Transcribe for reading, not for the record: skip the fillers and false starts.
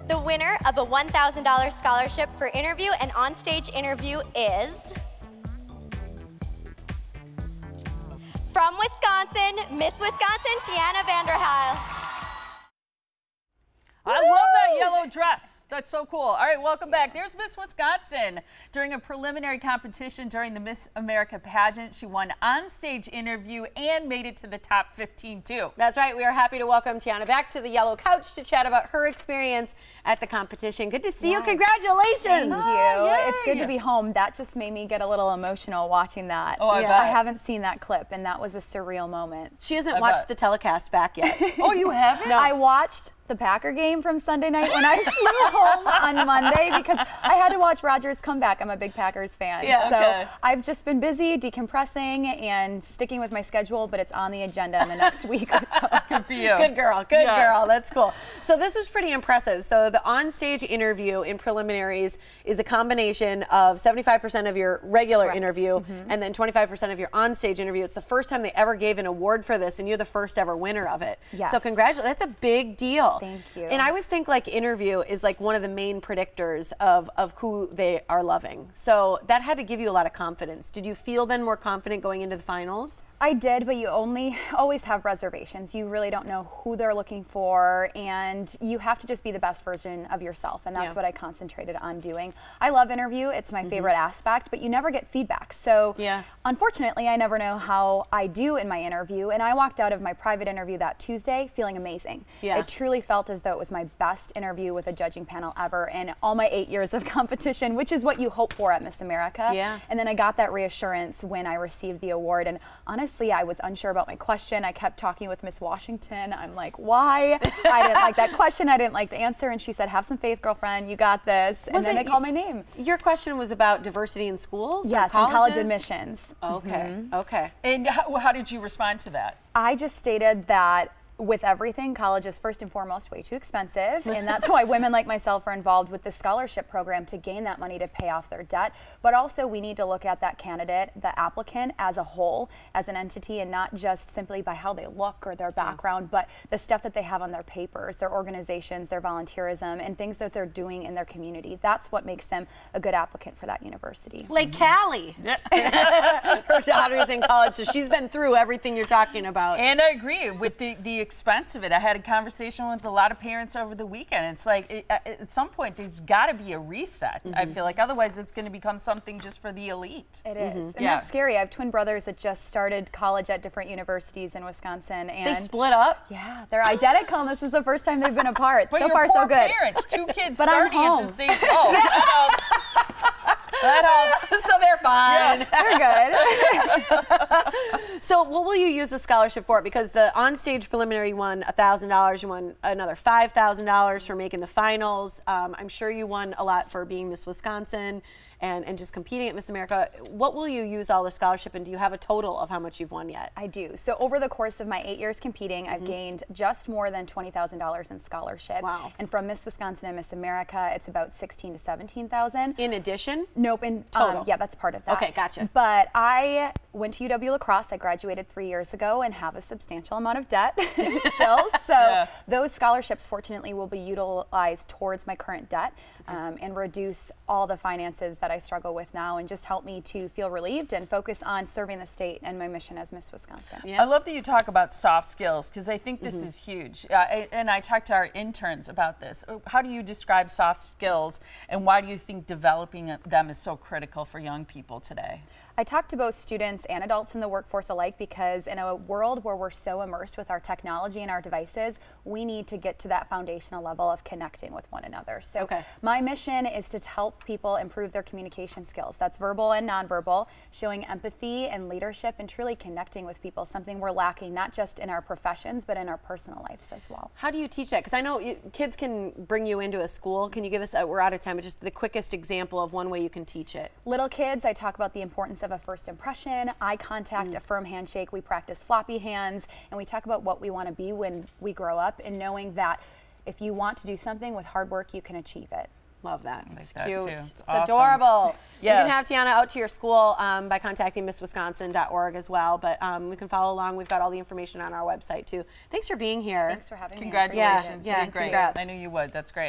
The winner of a $1,000 scholarship for interview and onstage interview is... from Wisconsin, Miss Wisconsin, Tianna Vanderhei. I love that yellow dress. That's so cool. All right, welcome back. There's Miss Wisconsin. During a preliminary competition during the Miss America pageant, she won onstage interview and made it to the top 15 too. That's right. We are happy to welcome Tianna back to the yellow couch to chat about her experience at the competition. Good to see you. Congratulations. Thank you. Yay. It's good to be home. That just made me get a little emotional watching that. Oh, I bet. I haven't seen that clip, and that was a surreal moment. She hasn't watched the telecast back yet. Oh, you haven't? No. I watched the Packer game from Sunday night when I flew home on Monday because I had to watch Rodgers' comeback. I'm a big Packers fan. Yeah, so I've just been busy decompressing and sticking with my schedule, but it's on the agenda in the next week or so. Good for you. Good girl. Good girl. That's cool. So this was pretty impressive. So the onstage interview in preliminaries is a combination of 75% of your regular interview and then 25% of your onstage interview. It's the first time they ever gave an award for this, and you're the first ever winner of it. Yes. So congratulations. That's a big deal. Thank you. And I always think like interview is like one of the main predictors of who they are loving. So that had to give you a lot of confidence. Did you feel then more confident going into the finals? I did, but you always have reservations. You really don't know who they're looking for, and you have to just be the best version of yourself, and that's what I concentrated on doing. I love interview. It's my favorite aspect, but you never get feedback. So unfortunately, I never know how I do in my interview, and I walked out of my private interview that Tuesday feeling amazing. I truly felt as though it was my best interview with a judging panel ever in all my 8 years of competition, which is what you hope for at Miss America. And then I got that reassurance when I received the award, and honestly, I was unsure about my question. I kept talking with Miss Washington. I'm like, why? I didn't like that question. I didn't like the answer. And she said, have some faith, girlfriend. You got this. And then they called my name. Your question was about diversity in schools? Yes, in college admissions. Okay. Okay. And how did you respond to that? I just stated that with everything, college is first and foremost way too expensive, and that's why women like myself are involved with the scholarship program to gain that money to pay off their debt. But also we need to look at that candidate, the applicant as a whole, as an entity, and not just simply by how they look or their background, but the stuff that they have on their papers, their organizations, their volunteerism, and things that they're doing in their community. That's what makes them a good applicant for that university. Like Callie. Her daughter's in college, so she's been through everything you're talking about. And I agree with the expense of it. I had a conversation with a lot of parents over the weekend. It's like at some point there's got to be a reset. I feel like otherwise it's going to become something just for the elite. It is, and that's scary. I have twin brothers that just started college at different universities in Wisconsin, and they split up. Yeah, they're identical. And this is the first time they've been apart. But so far, so good. Parents, two kids but starting at the same. Oh, that helps. That helps. So they're fine. They're good. So what will you use the scholarship for? Because the onstage preliminary won $1,000. You won another $5,000 for making the finals. I'm sure you won a lot for being Miss Wisconsin and just competing at Miss America. What will you use all the scholarship, and do you have a total of how much you've won yet? I do. So over the course of my 8 years competing, I've gained just more than $20,000 in scholarship. Wow. And from Miss Wisconsin and Miss America, it's about $16,000 to $17,000. In addition? Nope. In total. Yeah, that's part of that. Okay, gotcha. But I went to UW La Crosse. I graduated 3 years ago and have a substantial amount of debt still. So those scholarships, fortunately, will be utilized towards my current debt and reduce all the finances that I struggle with now, and just help me to feel relieved and focus on serving the state and my mission as Miss Wisconsin. I love that you talk about soft skills, because I think this is huge. And I talked to our interns about this. How do you describe soft skills, and why do you think developing them is so critical for young people today? I talk to both students and adults in the workforce alike, because in a world where we're so immersed with our technology and our devices, we need to get to that foundational level of connecting with one another. So my mission is to help people improve their communication skills. That's verbal and nonverbal, showing empathy and leadership, and truly connecting with people, something we're lacking not just in our professions but in our personal lives as well. How do you teach that? Because I know kids can bring you into a school. Can you give us, we're out of time, but just the quickest example of one way you can teach it? Little kids, I talk about the importance of a first impression, eye contact, a firm handshake. We practice floppy hands, and we talk about what we want to be when we grow up, and knowing that if you want to do something with hard work, you can achieve it. Love that. It's that cute. too. It's awesome. adorable. You can have Tianna out to your school by contacting misswisconsin.org as well, but we can follow along. We've got all the information on our website too. Thanks for being here. Thanks for having me. Congratulations. Yeah, you did great. Congrats. I knew you would. That's great.